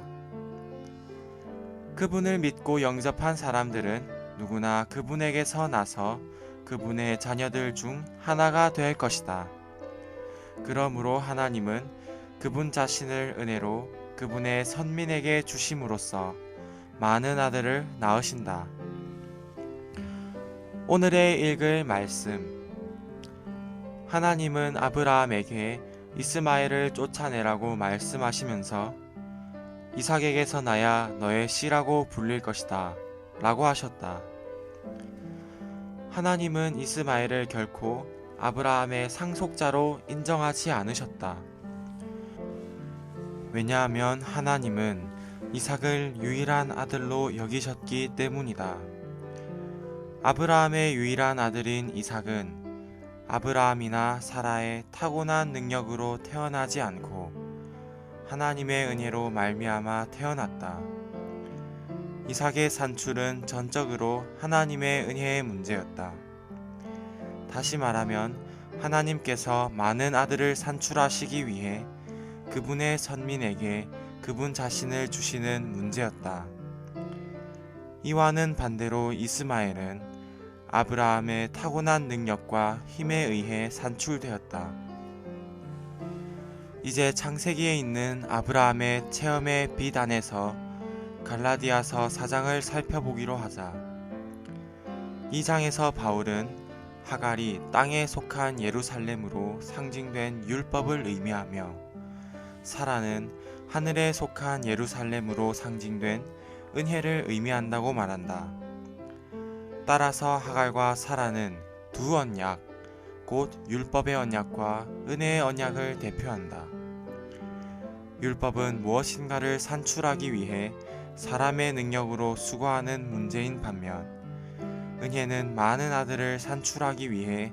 그분을 믿고 영접한 사람들은 누구나 그분에게서 나서 그분의 자녀들 중 하나가 될 것이다. 그러므로 하나님은 그분 자신을 은혜로 그분의 선민에게 주심으로써 많은 아들을 낳으신다. 오늘의 읽을 말씀 하나님은 아브라함에게 이스마엘을 쫓아내라고 말씀하시면서 이삭에게서 나야 너의 씨라고 불릴 것이다 라고 하셨다. 하나님은 이스마엘을 결코 아브라함의 상속자로 인정하지 않으셨다. 왜냐하면 하나님은 이삭을 유일한 아들로 여기셨기 때문이다. 아브라함의 유일한 아들인 이삭은 아브라함이나 사라의 타고난 능력으로 태어나지 않고 하나님의 은혜로 말미암아 태어났다. 이삭의 산출은 전적으로 하나님의 은혜의 문제였다. 다시 말하면 하나님께서 많은 아들을 산출하시기 위해 그분의 선민에게 그분 자신을 주시는 문제였다. 이와는 반대로 이스마엘은 아브라함의 타고난 능력과 힘에 의해 산출되었다. 이제 창세기에 있는 아브라함의 체험의 빛 안에서 갈라디아서 4장을 살펴보기로 하자. 이 장에서 바울은 하갈이 땅에 속한 예루살렘으로 상징된 율법을 의미하며 사라는 하늘에 속한 예루살렘으로 상징된 은혜를 의미한다고 말한다. 따라서 하갈과 사라는 두 언약, 곧 율법의 언약과 은혜의 언약을 대표한다. 율법은 무엇인가를 산출하기 위해 사람의 능력으로 수고하는 문제인 반면 은혜는 많은 아들을 산출하기 위해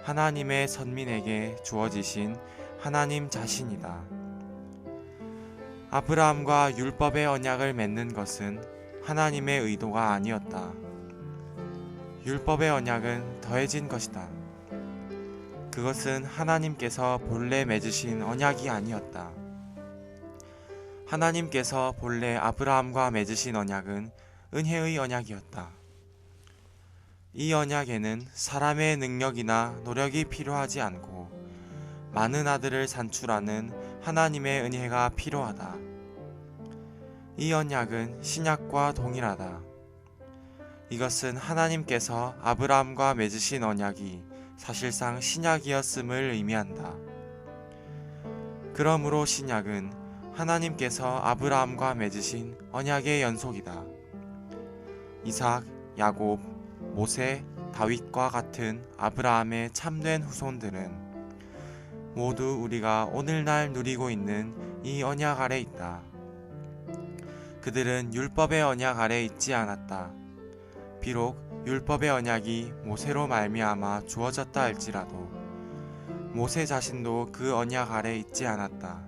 하나님의 선민에게 주어지신 하나님 자신이다. 아브라함과 율법의 언약을 맺는 것은 하나님의 의도가 아니었다. 율법의 언약은 더해진 것이다. 그것은 하나님께서 본래 맺으신 언약이 아니었다. 하나님께서 본래 아브라함과 맺으신 언약은 은혜의 언약이었다. 이 언약에는 사람의 능력이나 노력이 필요하지 않고 많은 아들을 산출하는 하나님의 은혜가 필요하다. 이 언약은 신약과 동일하다. 이것은 하나님께서 아브라함과 맺으신 언약이 사실상 신약이었음을 의미한다. 그러므로 신약은 하나님께서 아브라함과 맺으신 언약의 연속이다. 이삭, 야곱, 모세, 다윗과 같은 아브라함의 참된 후손들은 모두 우리가 오늘날 누리고 있는 이 언약 아래 있다. 그들은 율법의 언약 아래 있지 않았다. 비록 율법의 언약이 모세로 말미암아 주어졌다 할지라도 모세 자신도 그 언약 아래 있지 않았다.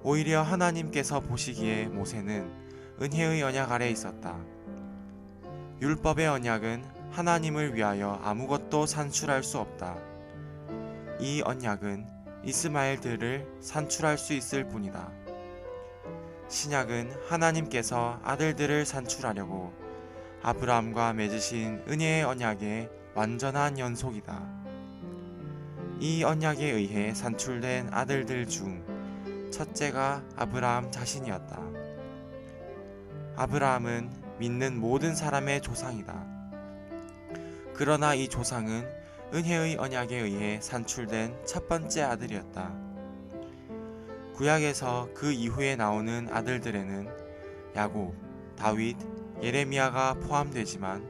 오히려 하나님께서 보시기에 모세는 은혜의 언약 아래 있었다. 율법의 언약은 하나님을 위하여 아무것도 산출할 수 없다. 이 언약은 이스마엘들을 산출할 수 있을 뿐이다. 신약은 하나님께서 아들들을 산출하려고 아브라함과 맺으신 은혜의 언약의 완전한 연속이다. 이 언약에 의해 산출된 아들들 중 첫째가 아브라함 자신이었다. 아브라함은 믿는 모든 사람의 조상이다. 그러나 이 조상은 은혜의 언약에 의해 산출된 첫 번째 아들이었다. 구약에서 그 이후에 나오는 아들들에는 야곱, 다윗, 예레미야가 포함되지만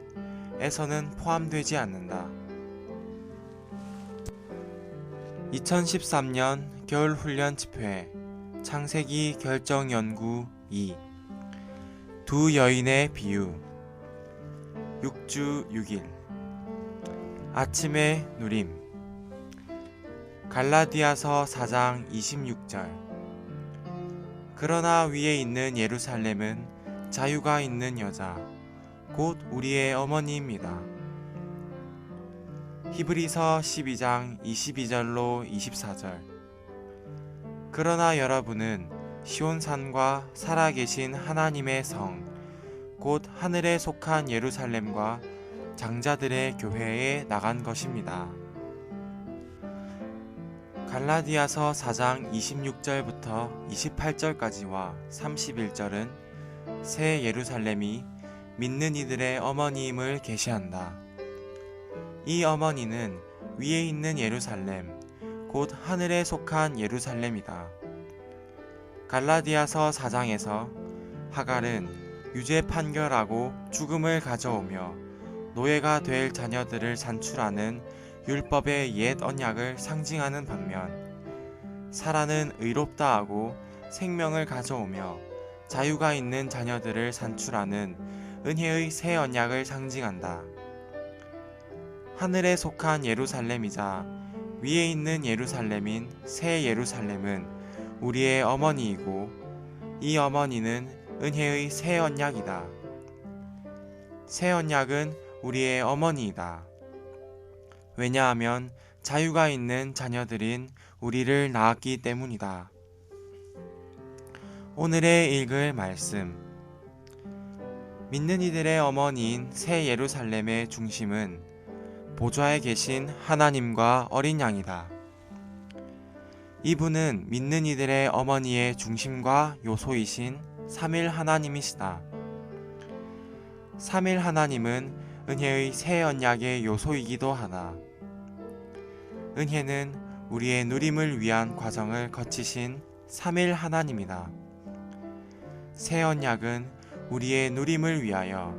에서는 포함되지 않는다. 2013년 겨울훈련 집회 창세기 결정연구 2 두 여인의 비유 6주 6일 아침의 누림 갈라디아서 4장 26절 그러나 위에 있는 예루살렘은 자유가 있는 여자 곧 우리의 어머니입니다. 히브리서 12장 22절로 24절 그러나 여러분은 시온산과 살아계신 하나님의 성 곧 하늘에 속한 예루살렘과 장자들의 교회에 나간 것입니다. 갈라디아서 4장 26절부터 28절까지와 31절은 새 예루살렘이 믿는 이들의 어머니임을 계시한다. 이 어머니는 위에 있는 예루살렘, 곧 하늘에 속한 예루살렘이다. 갈라디아서 4장에서 하갈은 유죄 판결하고 죽음을 가져오며 노예가 될 자녀들을 산출하는 율법의 옛 언약을 상징하는 반면 사라는 의롭다 하고 생명을 가져오며 자유가 있는 자녀들을 산출하는 은혜의 새 언약을 상징한다. 하늘에 속한 예루살렘이자 위에 있는 예루살렘인 새 예루살렘은 우리의 어머니이고 이 어머니는 은혜의 새 언약이다. 새 언약은 우리의 어머니이다. 왜냐하면 자유가 있는 자녀들인 우리를 낳았기 때문이다. 오늘의 읽을 말씀. 믿는 이들의 어머니인 새 예루살렘의 중심은 보좌에 계신 하나님과 어린 양이다. 이분은 믿는 이들의 어머니의 중심과 요소이신 삼일 하나님이시다. 삼일 하나님은 은혜의 새 언약의 요소이기도 하다. 은혜는 우리의 누림을 위한 과정을 거치신 삼일 하나님이다. 새 언약은 우리의 누림을 위하여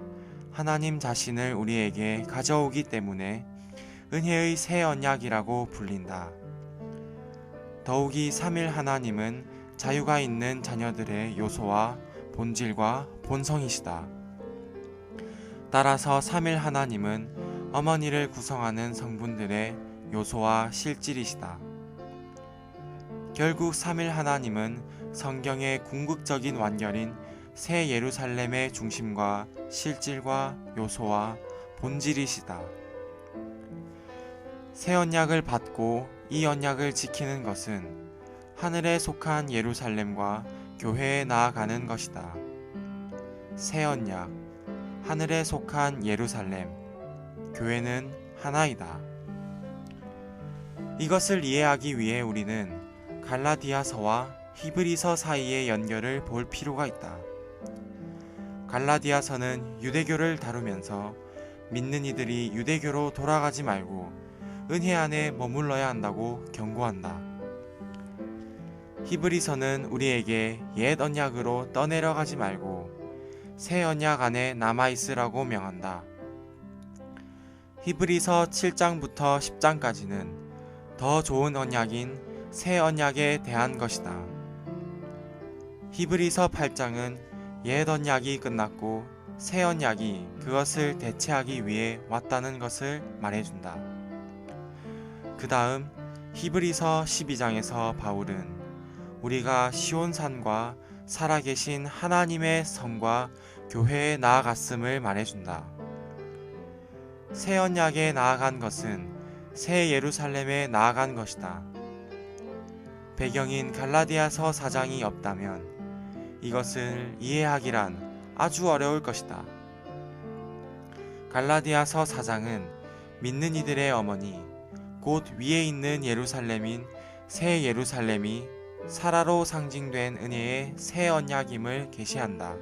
하나님 자신을 우리에게 가져오기 때문에 은혜의 새 언약이라고 불린다. 더욱이 삼일 하나님은 자유가 있는 자녀들의 요소와 본질과 본성이시다. 따라서 삼일 하나님은 어머니를 구성하는 성분들의 요소와 실질이시다. 결국 삼일 하나님은 성경의 궁극적인 완결인 새 예루살렘의 중심과 실질과 요소와 본질이시다. 새 언약을 받고 이 언약을 지키는 것은 하늘에 속한 예루살렘과 교회에 나아가는 것이다. 새 언약, 하늘에 속한 예루살렘, 교회는 하나이다. 이것을 이해하기 위해 우리는 갈라디아서와 히브리서 사이의 연결을 볼 필요가 있다. 갈라디아서는 유대교를 다루면서 믿는 이들이 유대교로 돌아가지 말고 은혜 안에 머물러야 한다고 경고한다. 히브리서는 우리에게 옛 언약으로 떠내려가지 말고 새 언약 안에 남아있으라고 명한다. 히브리서 7장부터 10장까지는 더 좋은 언약인 새 언약에 대한 것이다. 히브리서 8장은 옛 언약이 끝났고 새 언약이 그것을 대체하기 위해 왔다는 것을 말해준다. 그 다음 히브리서 12장에서 바울은 우리가 시온산과 살아계신 하나님의 성과 교회에 나아갔음을 말해준다. 새 언약에 나아간 것은 새 예루살렘에 나아간 것이다. 배경인 갈라디아서 4장이 없다면 이것을 이해하기란 아주 어려울 것이다. 갈라디아서 4장은 믿는 이들의 어머니, 곧 위에 있는 예루살렘인 새 예루살렘이 사라로 상징된 은혜의 새 언약임을 계시한다.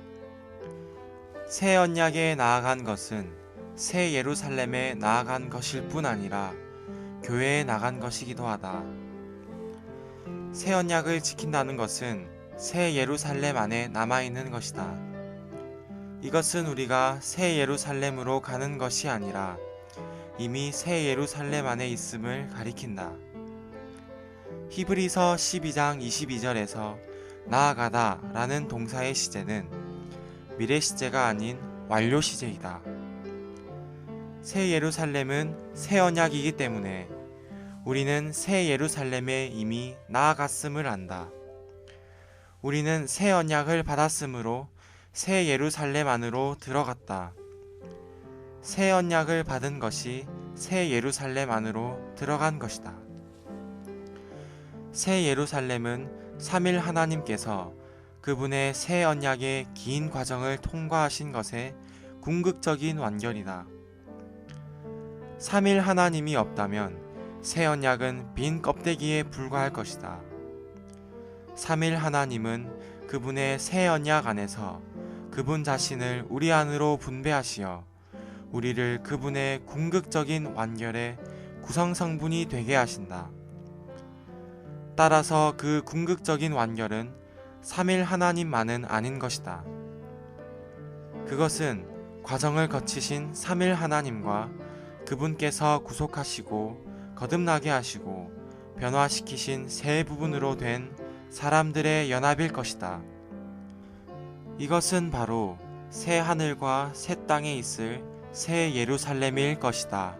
새 언약에 나아간 것은 새 예루살렘에 나아간 것일 뿐 아니라 교회에 나간 것이기도 하다. 새 언약을 지킨다는 것은 새 예루살렘 안에 남아있는 것이다. 이것은 우리가 새 예루살렘으로 가는 것이 아니라 이미 새 예루살렘 안에 있음을 가리킨다. 히브리서 12장 22절에서 나아가다 라는 동사의 시제는 미래 시제가 아닌 완료 시제이다. 새 예루살렘은 새 언약이기 때문에 우리는 새 예루살렘에 이미 나아갔음을 안다. 우리는 새 언약을 받았으므로 새 예루살렘 안으로 들어갔다. 새 언약을 받은 것이 새 예루살렘 안으로 들어간 것이다. 새 예루살렘은 삼일 하나님께서 그분의 새 언약의 긴 과정을 통과하신 것의 궁극적인 완결이다. 삼일 하나님이 없다면 새 언약은 빈 껍데기에 불과할 것이다. 삼일 하나님은 그분의 새 언약 안에서 그분 자신을 우리 안으로 분배하시어 우리를 그분의 궁극적인 완결의 구성성분이 되게 하신다. 따라서 그 궁극적인 완결은 삼일 하나님만은 아닌 것이다. 그것은 과정을 거치신 삼일 하나님과 그분께서 구속하시고 거듭나게 하시고 변화시키신 새 부분으로 된 사람들의 연합일 것이다. 이것은 바로 새 하늘과 새 땅에 있을 새 예루살렘일 것이다.